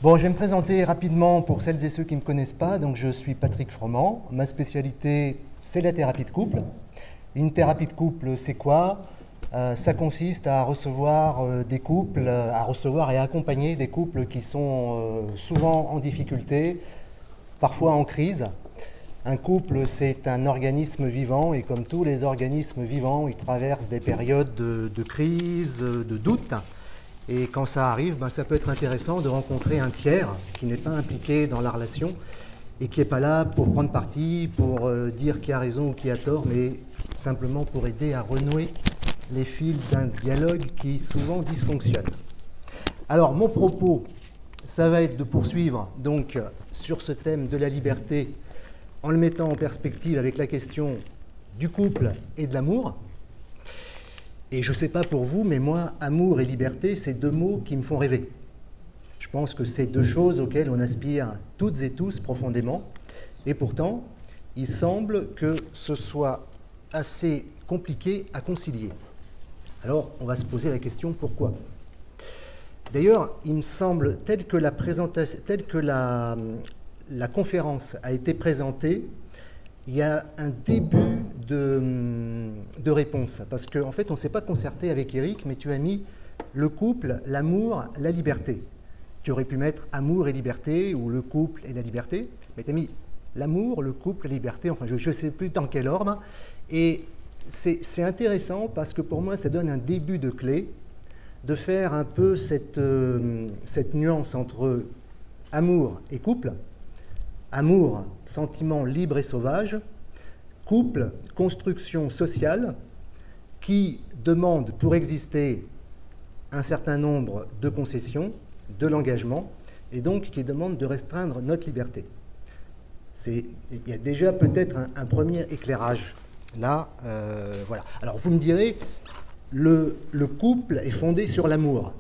Bon, je vais me présenter rapidement pour celles et ceux qui ne me connaissent pas. Donc, je suis Patrick Froment. Ma spécialité, c'est la thérapie de couple. Une thérapie de couple, c'est quoi? Ça consiste à recevoir des couples, à recevoir et accompagner des couples qui sont souvent en difficulté, parfois en crise. Un couple, c'est un organisme vivant et comme tous les organismes vivants, il traverse des périodes de crise, de doute. Et quand ça arrive, ça peut être intéressant de rencontrer un tiers qui n'est pas impliqué dans la relation et qui n'est pas là pour prendre parti, pour dire qui a raison ou qui a tort, mais simplement pour aider à renouer les fils d'un dialogue qui souvent dysfonctionne. Alors, mon propos, ça va être de poursuivre donc sur ce thème de la liberté en le mettant en perspective avec la question du couple et de l'amour. Et je ne sais pas pour vous, mais moi, amour et liberté, c'est deux mots qui me font rêver. Je pense que c'est deux choses auxquelles on aspire toutes et tous profondément. Et pourtant, il semble que ce soit assez compliqué à concilier. Alors, on va se poser la question pourquoi. D'ailleurs, il me semble, telle que la conférence a été présentée, il y a un début de réponse. Parce qu'en fait, on ne s'est pas concerté avec Eric, mais tu as mis le couple, l'amour, la liberté. Tu aurais pu mettre amour et liberté, ou le couple et la liberté, mais tu as mis l'amour, le couple, la liberté, enfin je ne sais plus dans quel ordre. Et c'est intéressant parce que pour moi, ça donne un début de clé, de faire un peu cette nuance entre amour et couple. Amour, sentiment libre et sauvage. Couple, construction sociale qui demande pour exister un certain nombre de concessions, de l'engagement, et donc qui demande de restreindre notre liberté. Il y a déjà peut-être un premier éclairage. Là, voilà. Alors vous me direz, le couple est fondé sur l'amour.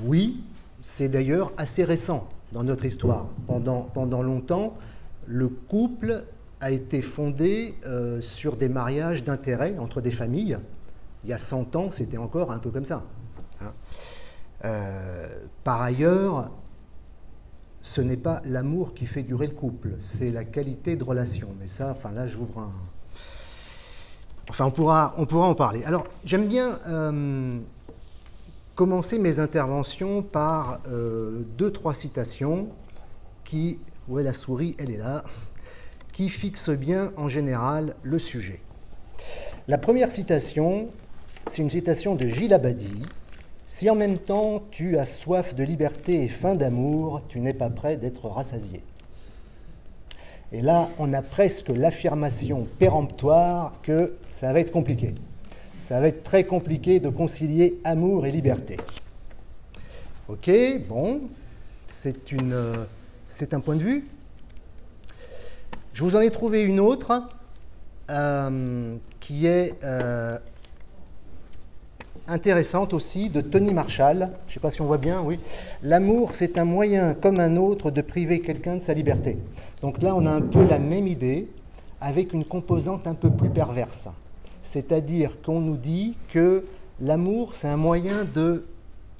Oui, c'est d'ailleurs assez récent dans notre histoire. Pendant longtemps, le couple a été fondé sur des mariages d'intérêt entre des familles. Il y a 100 ans, c'était encore un peu comme ça. Par ailleurs, ce n'est pas l'amour qui fait durer le couple, c'est la qualité de relation. Mais ça, là, j'ouvre un... Enfin, on pourra en parler. Alors, j'aime bien commencer mes interventions par 2-3 citations qui... Où est la souris? Elle est là. Qui fixent bien, en général, le sujet. La première citation, c'est une citation de Gilles Abadi. « Si en même temps tu as soif de liberté et faim d'amour, tu n'es pas prêt d'être rassasié. » Et là, on a presque l'affirmation péremptoire que ça va être compliqué. Ça va être très compliqué de concilier amour et liberté. Ok, bon, c'est un point de vue. Je vous en ai trouvé une autre qui est intéressante aussi, de Tony Marshall. Je ne sais pas si on voit bien, oui. L'amour, c'est un moyen comme un autre de priver quelqu'un de sa liberté. Donc là, on a un peu la même idée, avec une composante un peu plus perverse. C'est-à-dire qu'on nous dit que l'amour, c'est un moyen de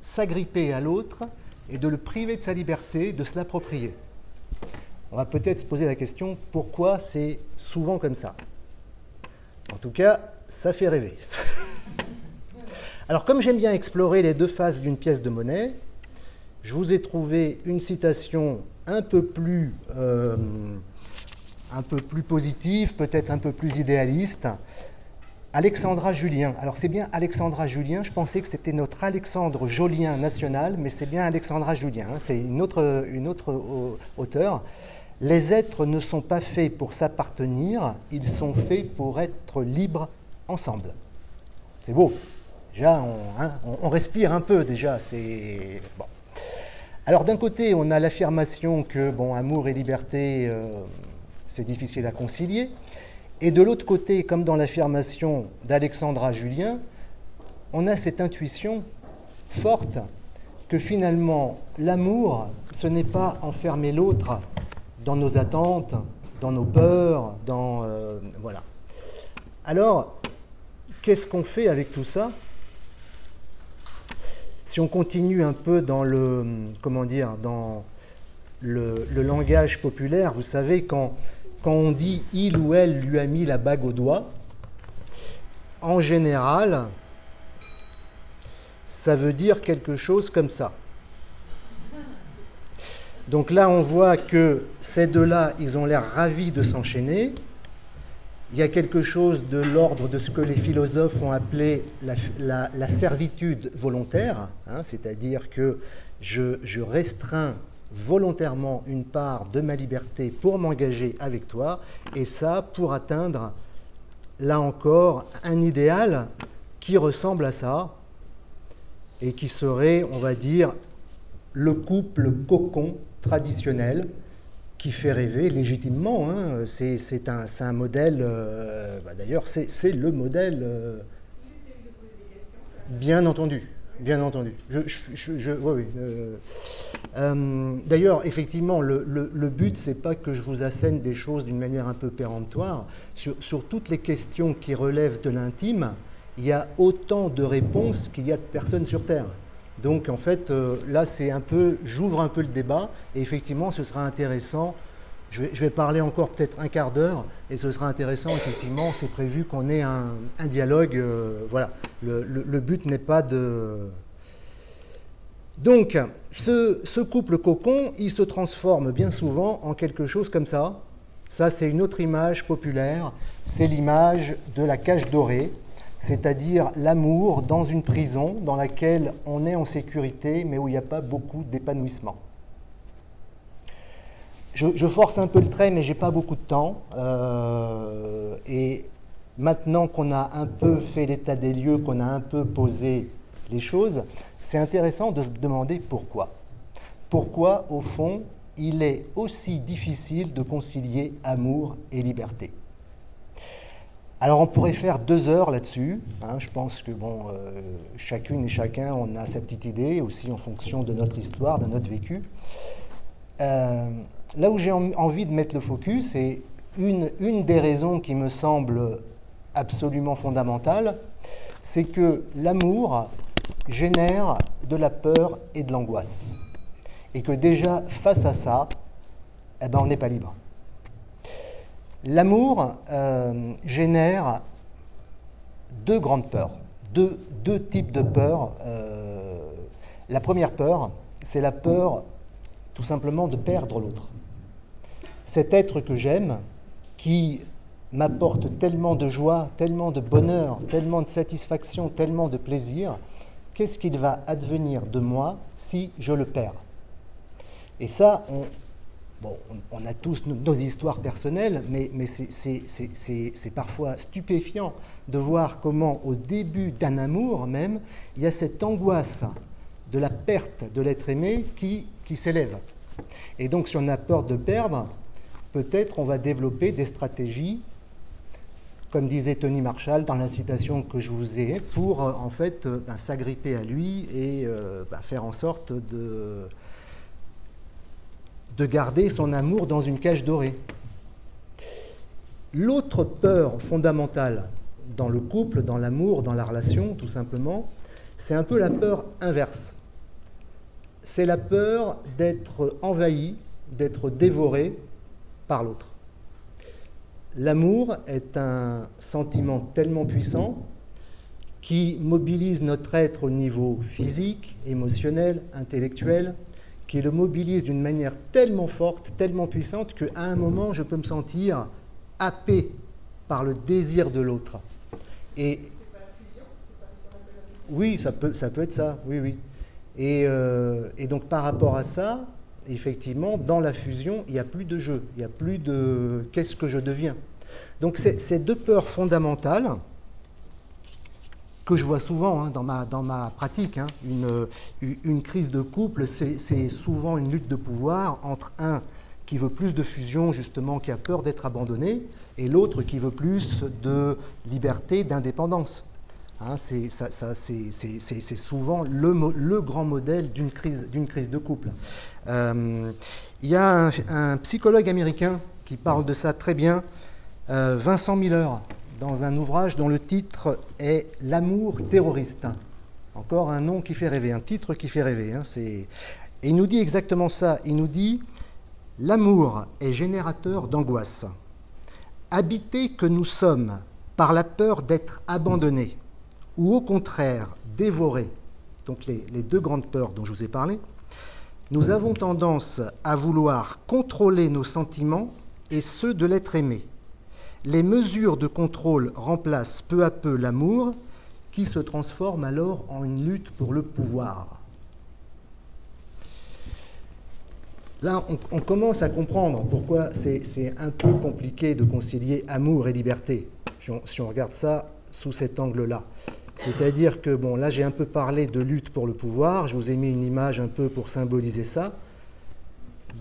s'agripper à l'autre et de le priver de sa liberté, de se l'approprier. On va peut-être se poser la question, pourquoi c'est souvent comme ça? En tout cas, ça fait rêver. Alors, comme j'aime bien explorer les deux faces d'une pièce de monnaie, je vous ai trouvé une citation un peu plus positive, peut-être un peu plus idéaliste. Alexandra Julien. Alors, c'est bien Alexandra Julien. Je pensais que c'était notre Alexandre Jolien national, mais c'est bien Alexandra Julien. C'est une autre auteure. Les êtres ne sont pas faits pour s'appartenir, ils sont faits pour être libres ensemble. C'est beau. Déjà, on respire un peu, déjà. C'est bon. Alors, d'un côté, on a l'affirmation que, amour et liberté, c'est difficile à concilier. Et de l'autre côté, comme dans l'affirmation d'Alexandra Julien, on a cette intuition forte que finalement, l'amour, ce n'est pas enfermer l'autre dans nos attentes, dans nos peurs, voilà. Alors, qu'est-ce qu'on fait avec tout ça? Si on continue un peu dans le langage populaire, vous savez, quand on dit « il ou elle lui a mis la bague au doigt », en général, ça veut dire quelque chose comme ça. Donc là, on voit que ces deux-là, ils ont l'air ravis de s'enchaîner. Il y a quelque chose de l'ordre de ce que les philosophes ont appelé la servitude volontaire, hein, c'est-à-dire que je restreins volontairement une part de ma liberté pour m'engager avec toi, et ça pour atteindre, là encore, un idéal qui ressemble à ça, et qui serait, on va dire, le couple cocon traditionnel, qui fait rêver légitimement. Hein. C'est un modèle, d'ailleurs c'est le modèle, bien entendu, bien entendu. Oui. D'ailleurs, effectivement, le but, c'est pas que je vous assène des choses d'une manière un peu péremptoire. Sur toutes les questions qui relèvent de l'intime, il y a autant de réponses qu'il y a de personnes sur Terre. Donc en fait, là, j'ouvre un peu le débat, et effectivement, ce sera intéressant. Je vais parler encore peut-être un quart d'heure, et ce sera intéressant, effectivement, c'est prévu qu'on ait un dialogue. Voilà, le but n'est pas de... Donc, ce couple cocon, il se transforme bien souvent en quelque chose comme ça. Ça, c'est une autre image populaire, c'est l'image de la cage dorée, c'est-à-dire l'amour dans une prison dans laquelle on est en sécurité, mais où il n'y a pas beaucoup d'épanouissement. Je force un peu le trait, mais je n'ai pas beaucoup de temps. Et maintenant qu'on a un peu fait l'état des lieux, qu'on a un peu posé les choses, c'est intéressant de se demander pourquoi. Pourquoi, au fond, il est aussi difficile de concilier amour et liberté. Alors on pourrait faire 2 heures là-dessus, hein, je pense que bon, chacune et chacun, on a sa petite idée, aussi en fonction de notre histoire, de notre vécu. Là où j'ai envie de mettre le focus, et une des raisons qui me semble absolument fondamentale, c'est que l'amour génère de la peur et de l'angoisse. Et que déjà, face à ça, eh ben, on n'est pas libre. L'amour génère 2 grandes peurs, deux types de peurs. La première peur, c'est la peur tout simplement de perdre l'autre. Cet être que j'aime, qui m'apporte tellement de joie, tellement de bonheur, tellement de satisfaction, tellement de plaisir, qu'est-ce qu'il va advenir de moi si je le perds? Et ça, on a tous nos histoires personnelles, mais c'est parfois stupéfiant de voir comment, au début d'un amour même, il y a cette angoisse de la perte de l'être aimé qui s'élève. Et donc, si on a peur de perdre, peut-être on va développer des stratégies, comme disait Tony Marshall dans la citation que je vous ai, pour en fait s'agripper à lui et faire en sorte de garder son amour dans une cage dorée. L'autre peur fondamentale dans le couple, dans l'amour, dans la relation, tout simplement, c'est un peu la peur inverse. C'est la peur d'être envahi, d'être dévoré par l'autre. L'amour est un sentiment tellement puissant qui mobilise notre être au niveau physique, émotionnel, intellectuel, qui le mobilise d'une manière tellement forte, tellement puissante, qu'à un moment, je peux me sentir happé par le désir de l'autre. Et c'est pas la fusion, oui, ça peut être ça, oui. Et donc, par rapport à ça, effectivement, dans la fusion, il n'y a plus de jeu, il n'y a plus de « qu'est-ce que je deviens ?» Donc, ces 2 peurs fondamentales que je vois souvent dans ma pratique. Une crise de couple, c'est souvent une lutte de pouvoir entre un qui veut plus de fusion, justement, qui a peur d'être abandonné, et l'autre qui veut plus de liberté, d'indépendance. C'est souvent le grand modèle d'une crise de couple. Il y a un psychologue américain qui parle de ça très bien, Vincent Miller, dans un ouvrage dont le titre est « L'amour terroriste ». Encore un nom qui fait rêver, un titre qui fait rêver. Et il nous dit exactement ça. Il nous dit L'amour est générateur d'angoisse. Habités que nous sommes par la peur d'être abandonnés, ou au contraire dévorés, donc les deux grandes peurs dont je vous ai parlé, nous avons tendance à vouloir contrôler nos sentiments et ceux de l'être aimé. Les mesures de contrôle remplacent peu à peu l'amour, qui se transforme alors en une lutte pour le pouvoir. Là, on commence à comprendre pourquoi c'est un peu compliqué de concilier amour et liberté, si on regarde ça sous cet angle-là. C'est-à-dire que, bon, là j'ai un peu parlé de lutte pour le pouvoir, je vous ai mis une image un peu pour symboliser ça.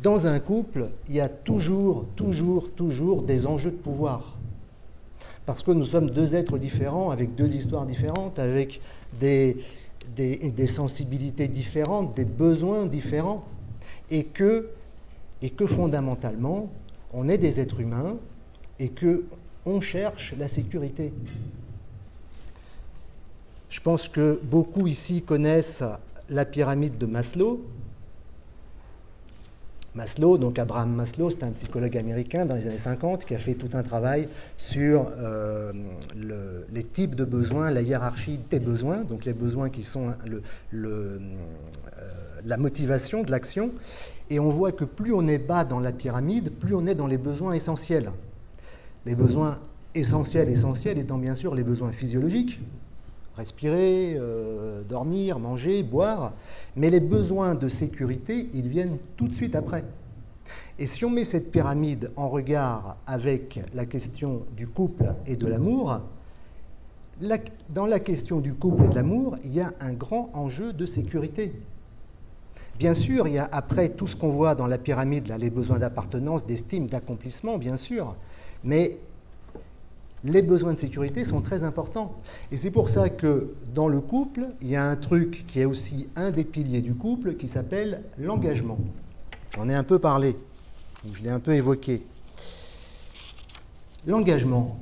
Dans un couple, il y a toujours des enjeux de pouvoir. Parce que nous sommes deux êtres différents, avec deux histoires différentes, avec des sensibilités différentes, des besoins différents, et que fondamentalement, on est des êtres humains et qu'on cherche la sécurité. Je pense que beaucoup ici connaissent la pyramide de Maslow. Maslow, donc Abraham Maslow, c'est un psychologue américain dans les années 50 qui a fait tout un travail sur les types de besoins, la hiérarchie des besoins, donc les besoins qui sont la motivation de l'action. Et on voit que plus on est bas dans la pyramide, plus on est dans les besoins essentiels. Les besoins essentiels étant bien sûr les besoins physiologiques, respirer, dormir, manger, boire, mais les besoins de sécurité, ils viennent tout de suite après. Et si on met cette pyramide en regard avec la question du couple et de l'amour, dans la question du couple et de l'amour, il y a un grand enjeu de sécurité. Bien sûr, il y a après tout ce qu'on voit dans la pyramide, là, les besoins d'appartenance, d'estime, d'accomplissement, bien sûr, mais les besoins de sécurité sont très importants. Et c'est pour ça que dans le couple, il y a un truc qui est aussi un des piliers du couple qui s'appelle l'engagement. J'en ai un peu parlé, je l'ai un peu évoqué. L'engagement,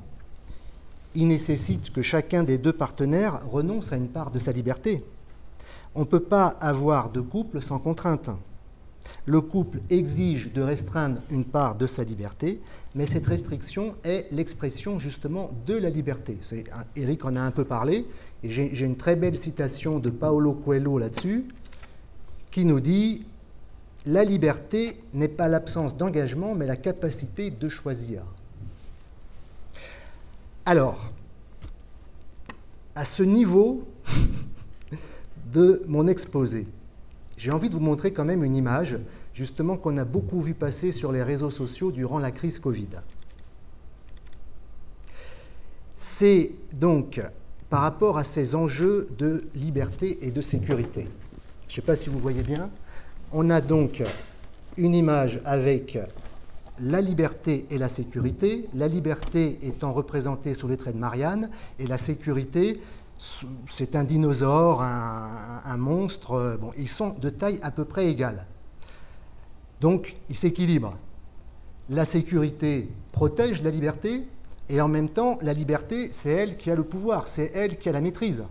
il nécessite que chacun des deux partenaires renonce à une part de sa liberté. On ne peut pas avoir de couple sans contrainte. Le couple exige de restreindre une part de sa liberté, mais cette restriction est l'expression justement de la liberté. Eric en a un peu parlé, et j'ai une très belle citation de Paulo Coelho là-dessus, qui nous dit « La liberté n'est pas l'absence d'engagement, mais la capacité de choisir ». Alors, à ce niveau de mon exposé, j'ai envie de vous montrer quand même une image, justement, qu'on a beaucoup vu passer sur les réseaux sociaux durant la crise Covid. C'est donc par rapport à ces enjeux de liberté et de sécurité. Je ne sais pas si vous voyez bien. On a donc une image avec la liberté et la sécurité, la liberté étant représentée sous les traits de Marianne, et la sécurité, c'est un dinosaure, un monstre, bon, ils sont de taille à peu près égale. Donc, ils s'équilibrent. La sécurité protège la liberté, et en même temps, la liberté, c'est elle qui a le pouvoir, c'est elle qui a la maîtrise.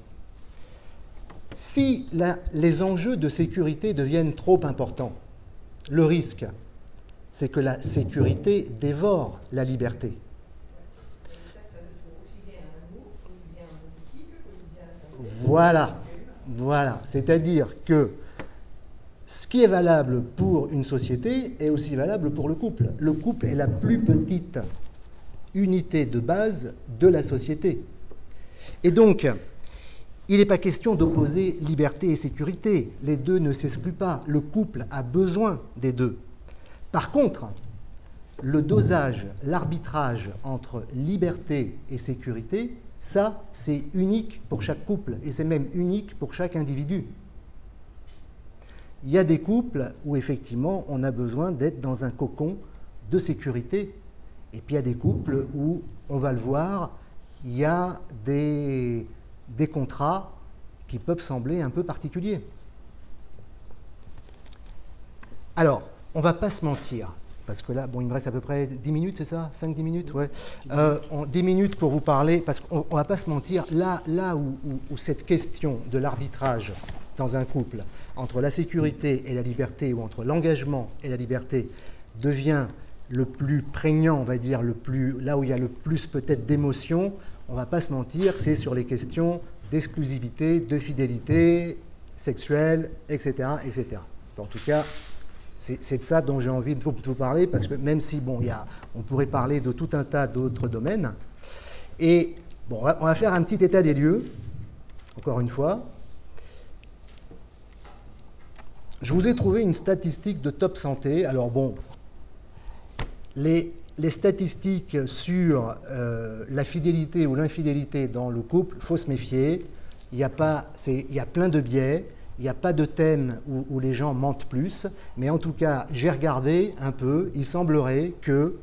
Si les enjeux de sécurité deviennent trop importants, le risque, c'est que la sécurité dévore la liberté. Voilà. C'est-à-dire que ce qui est valable pour une société est aussi valable pour le couple. Le couple est la plus petite unité de base de la société. Et donc, il n'est pas question d'opposer liberté et sécurité. Les deux ne s'excluent pas. Le couple a besoin des deux. Par contre, le dosage, l'arbitrage entre liberté et sécurité, ça, c'est unique pour chaque couple, et c'est même unique pour chaque individu. Il y a des couples où, effectivement, on a besoin d'être dans un cocon de sécurité, et puis il y a des couples où, on va le voir, il y a des contrats qui peuvent sembler un peu particuliers. Alors, on ne va pas se mentir. Parce que là, bon, il me reste à peu près 10 minutes, c'est ça? 5-10 minutes, ouais. 10 minutes pour vous parler, parce qu'on ne va pas se mentir, là où cette question de l'arbitrage dans un couple, entre la sécurité et la liberté, ou entre l'engagement et la liberté, devient le plus prégnant, on va dire, là où il y a le plus peut-être d'émotion, on ne va pas se mentir, c'est sur les questions d'exclusivité, de fidélité sexuelle, etc., etc. En tout cas, c'est de ça dont j'ai envie de vous parler, parce que même si, bon, on pourrait parler de tout un tas d'autres domaines. Et, bon, on va faire un petit état des lieux, encore une fois. Je vous ai trouvé une statistique de Top Santé. Alors, bon, les statistiques sur la fidélité ou l'infidélité dans le couple, il faut se méfier. Il y a plein de biais. Il n'y a pas de thème où les gens mentent plus, mais en tout cas, j'ai regardé un peu, il semblerait que,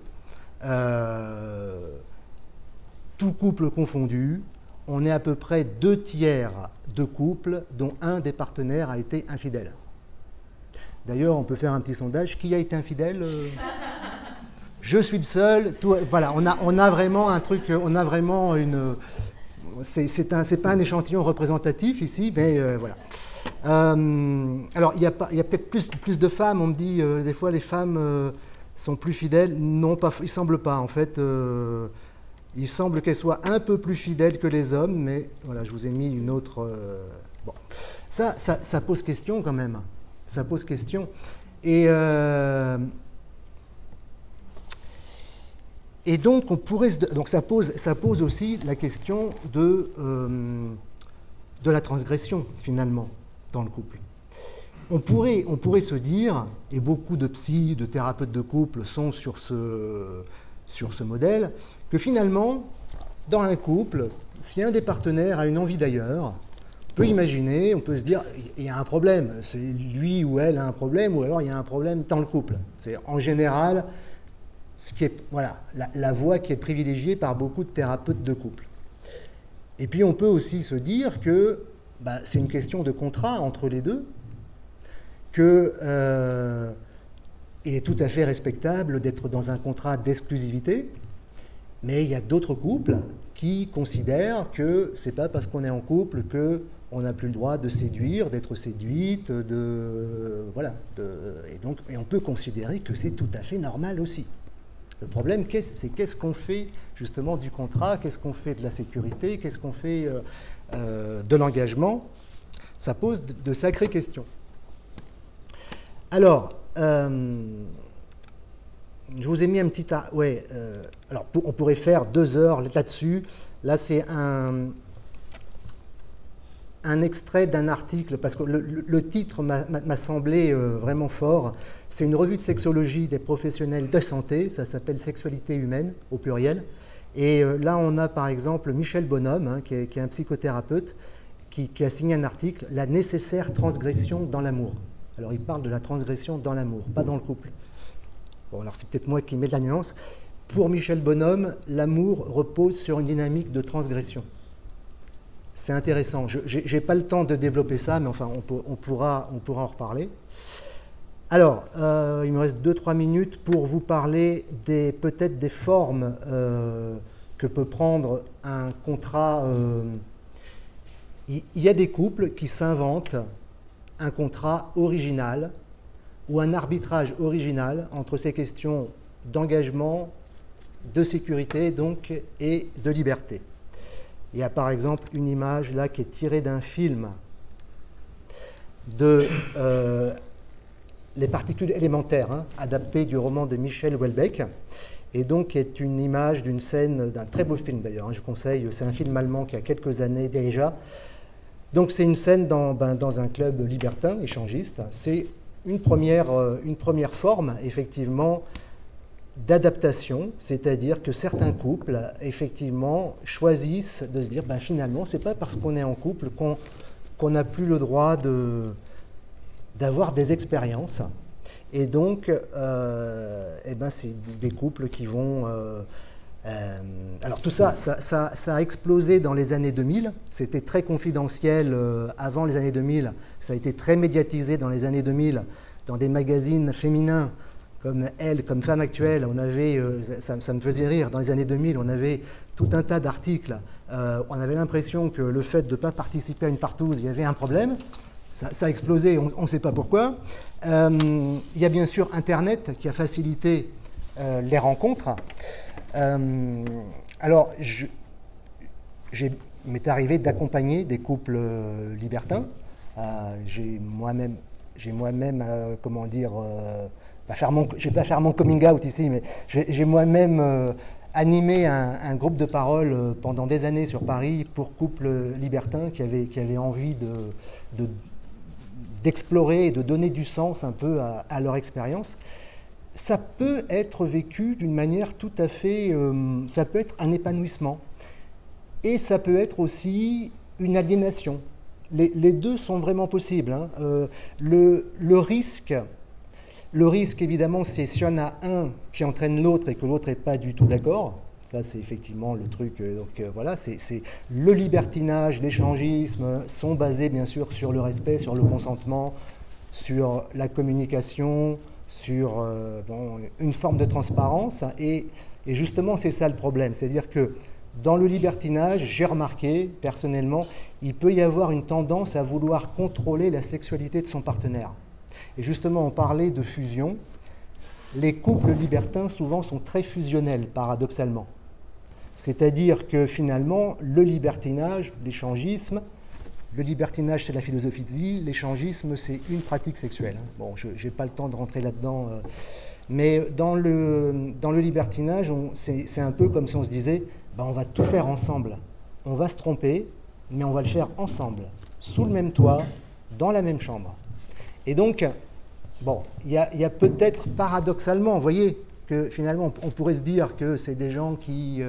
tout couple confondu, on est à peu près 2/3 de couples dont un des partenaires a été infidèle. D'ailleurs, on peut faire un petit sondage, qui a été infidèle? Je suis le seul. Voilà, on a vraiment un truc, on a vraiment une... C'est pas un échantillon représentatif ici, mais voilà. Alors, il y a peut-être plus de femmes, on me dit, des fois les femmes sont plus fidèles. Non, il ne semble pas, en fait. Il semble qu'elles soient un peu plus fidèles que les hommes, mais voilà, je vous ai mis une autre... Bon, ça pose question quand même. Ça pose question. Et donc, ça pose aussi la question de la transgression, finalement, dans le couple. On pourrait se dire, et beaucoup de psys, de thérapeutes de couple sont sur ce modèle, que finalement, dans un couple, si un des partenaires a une envie d'ailleurs, on peut imaginer, on peut se dire, il y a un problème, c'est lui ou elle a un problème, ou alors il y a un problème dans le couple. C'est en général voilà, la voie qui est privilégiée par beaucoup de thérapeutes de couple. Et puis on peut aussi se dire que c'est une question de contrat entre les deux, que il est tout à fait respectable d'être dans un contrat d'exclusivité, mais il y a d'autres couples qui considèrent que c'est pas parce qu'on est en couple qu'on n'a plus le droit de séduire, d'être séduite, voilà, et on peut considérer que c'est tout à fait normal aussi. Le problème, c'est qu'est-ce qu'on fait justement du contrat, qu'est-ce qu'on fait de la sécurité, qu'est-ce qu'on fait de l'engagement. Ça pose de sacrées questions. Alors, je vous ai mis un petit... alors, on pourrait faire 2 heures là-dessus. Là, c'est un extrait d'un article, parce que le titre m'a semblé vraiment fort. C'est une revue de sexologie des professionnels de santé, ça s'appelle Sexualité humaine, au pluriel. Et là, on a par exemple Michel Bonhomme, qui est un psychothérapeute, qui a signé un article, « La nécessaire transgression dans l'amour ». Alors, il parle de la transgression dans l'amour, pas dans le couple. Bon, alors c'est peut-être moi qui mets de la nuance. Pour Michel Bonhomme, l'amour repose sur une dynamique de transgression. C'est intéressant. Je n'ai pas le temps de développer ça, mais enfin, on pourra en reparler. Alors, il me reste 2-3 minutes pour vous parler peut-être des formes que peut prendre un contrat. Il y a des couples qui s'inventent un contrat original ou un arbitrage original entre ces questions d'engagement, de sécurité donc, et de liberté. Il y a par exemple une image là qui est tirée d'un film de Les particules élémentaires, adapté du roman de Michel Houellebecq, et donc qui est une image d'une scène, d'un très beau film d'ailleurs, je conseille, c'est un film allemand qui a quelques années déjà. Donc c'est une scène dans un club libertin, échangiste. C'est une première forme, effectivement, d'adaptation, c'est-à-dire que certains couples, effectivement, choisissent de se dire, finalement, c'est pas parce qu'on est en couple qu'on n'a plus le droit d'avoir des expériences. Et donc, c'est des couples qui vont... alors tout ça a explosé dans les années 2000. C'était très confidentiel avant les années 2000. Ça a été très médiatisé dans les années 2000, dans des magazines féminins comme Elle, comme Femme Actuelle. On avait, ça me faisait rire, dans les années 2000, on avait tout un tas d'articles. On avait l'impression que le fait de ne pas participer à une partouze, il y avait un problème. ça a explosé, on ne sait pas pourquoi. Il y a bien sûr Internet qui a facilité les rencontres. Alors, m'est arrivé d'accompagner des couples libertins. J'ai moi-même, comment dire, je ne vais pas faire mon coming out ici, mais j'ai moi-même animé un groupe de parole pendant des années sur Paris pour couples libertins qui avaient envie d'explorer et de donner du sens un peu à leur expérience. Ça peut être vécu d'une manière tout à fait... ça peut être un épanouissement. Et ça peut être aussi une aliénation. Les deux sont vraiment possibles. Hein. Le risque, évidemment, c'est s'il y en a un qui entraîne l'autre et que l'autre n'est pas du tout d'accord. Ça, c'est effectivement le truc. Voilà, c'est le libertinage, l'échangisme sont basés, bien sûr, sur le respect, sur le consentement, sur la communication, sur une forme de transparence. Et justement, c'est ça le problème. C'est-à-dire que dans le libertinage, j'ai remarqué, personnellement, il peut y avoir une tendance à vouloir contrôler la sexualité de son partenaire. Et justement, on parlait de fusion. Les couples libertins, souvent, sont très fusionnels, paradoxalement. C'est-à-dire que, finalement, le libertinage, l'échangisme, le libertinage, c'est la philosophie de vie, l'échangisme, c'est une pratique sexuelle. Bon, je n'ai pas le temps de rentrer là-dedans, mais dans le libertinage, c'est un peu comme si on se disait, on va tout faire ensemble. On va se tromper, mais on va le faire ensemble, sous le même toit, dans la même chambre. Et donc, il y a peut-être paradoxalement, vous voyez, que finalement, on pourrait se dire que c'est des gens qui...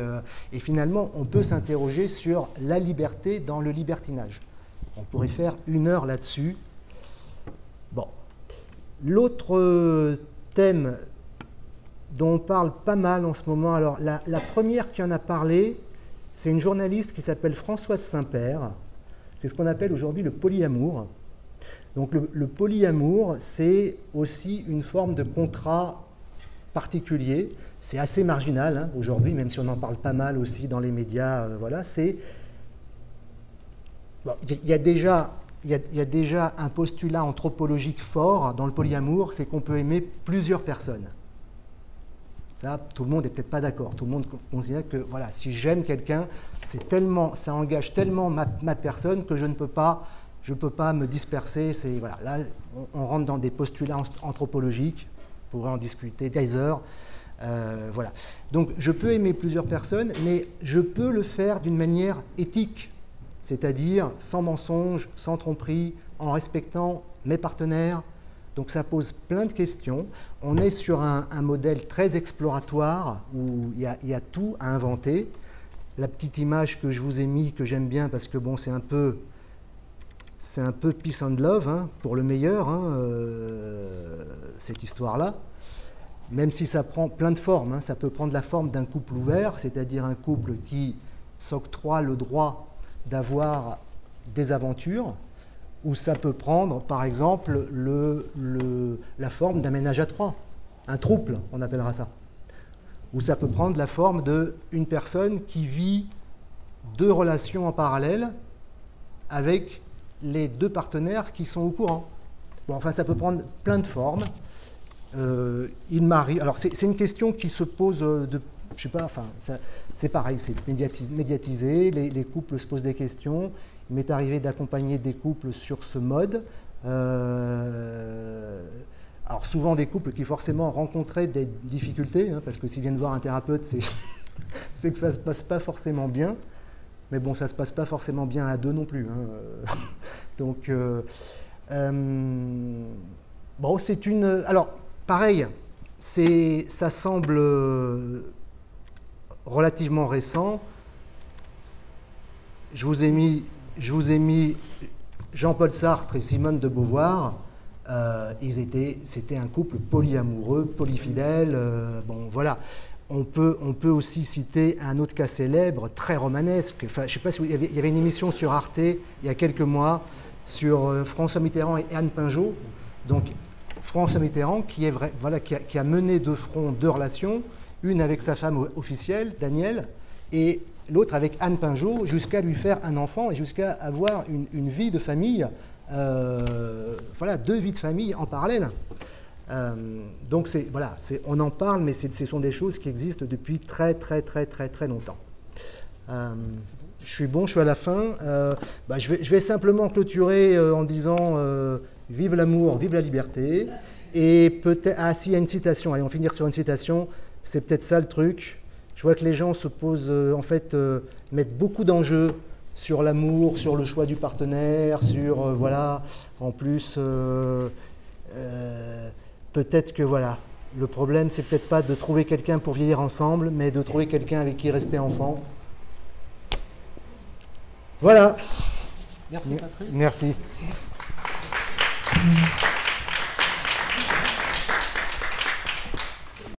et finalement, on peut s'interroger sur la liberté dans le libertinage. On pourrait faire 1 heure là-dessus. Bon. L'autre thème dont on parle pas mal en ce moment, alors la première qui en a parlé, c'est une journaliste qui s'appelle Françoise Saint-Père. C'est ce qu'on appelle aujourd'hui le polyamour. Donc le polyamour, c'est aussi une forme de contrat particulier. C'est assez marginal hein, aujourd'hui, même si on en parle pas mal aussi dans les médias. Voilà, c'est... Il y a déjà un postulat anthropologique fort dans le polyamour, c'est qu'on peut aimer plusieurs personnes. Ça, tout le monde n'est peut-être pas d'accord. Tout le monde considère que voilà, si j'aime quelqu'un, ça engage tellement ma personne que je ne peux pas me disperser. Voilà. Là, on rentre dans des postulats anthropologiques, on pourrait en discuter des heures. Voilà. Donc, je peux aimer plusieurs personnes, mais je peux le faire d'une manière éthique, c'est-à-dire sans mensonge, sans tromperie, en respectant mes partenaires. Donc ça pose plein de questions. On est sur un modèle très exploratoire où il y a tout à inventer. La petite image que je vous ai mise, que j'aime bien parce que bon, c'est un peu peace and love, hein, pour le meilleur, hein, cette histoire-là. Même si ça prend plein de formes, hein, ça peut prendre la forme d'un couple ouvert, c'est-à-dire un couple qui s'octroie le droit d'avoir des aventures, ou ça peut prendre, par exemple, la forme d'un ménage à 3, un trouble, on appellera ça. Ou ça peut prendre la forme d'une personne qui vit 2 relations en parallèle avec les 2 partenaires qui sont au courant. Bon, enfin, ça peut prendre plein de formes. Il m'arrive... Alors, c'est une question qui se pose je sais pas, enfin, c'est pareil, c'est médiatisé, les couples se posent des questions. Il m'est arrivé d'accompagner des couples sur ce mode. Alors souvent des couples qui forcément rencontraient des difficultés, hein, parce que s'ils viennent voir un thérapeute, c'est que ça ne se passe pas forcément bien. Mais bon, ça ne se passe pas forcément bien à 2 non plus. Hein. Donc, bon, c'est une... Alors, pareil, ça semble relativement récent. Je vous ai mis Jean-Paul Sartre et Simone de Beauvoir. C'était un couple polyamoureux, polyfidèle. Bon, voilà. On peut aussi citer un autre cas célèbre, très romanesque. Enfin, je ne sais pas si il y avait une émission sur Arte il y a quelques mois sur François Mitterrand et Anne Pinjot. Donc François Mitterrand qui a mené de front 2 relations, une avec sa femme officielle, Danielle, et l'autre avec Anne Pinjot, jusqu'à lui faire un enfant et jusqu'à avoir une vie de famille voilà, 2 vies de famille en parallèle. Donc voilà, on en parle, mais ce sont des choses qui existent depuis très longtemps. Je suis à la fin. Je vais simplement clôturer en disant vive l'amour, vive la liberté. Et peut-être, s'il y a une citation, allez, on va finir sur une citation, c'est peut-être ça le truc. Je vois que les gens se posent, mettent beaucoup d'enjeux sur l'amour, sur le choix du partenaire, sur, voilà, en plus, peut-être que, voilà, le problème, c'est peut-être pas de trouver quelqu'un pour vieillir ensemble, mais de trouver quelqu'un avec qui rester enfant. Voilà. Merci Patrick. Merci.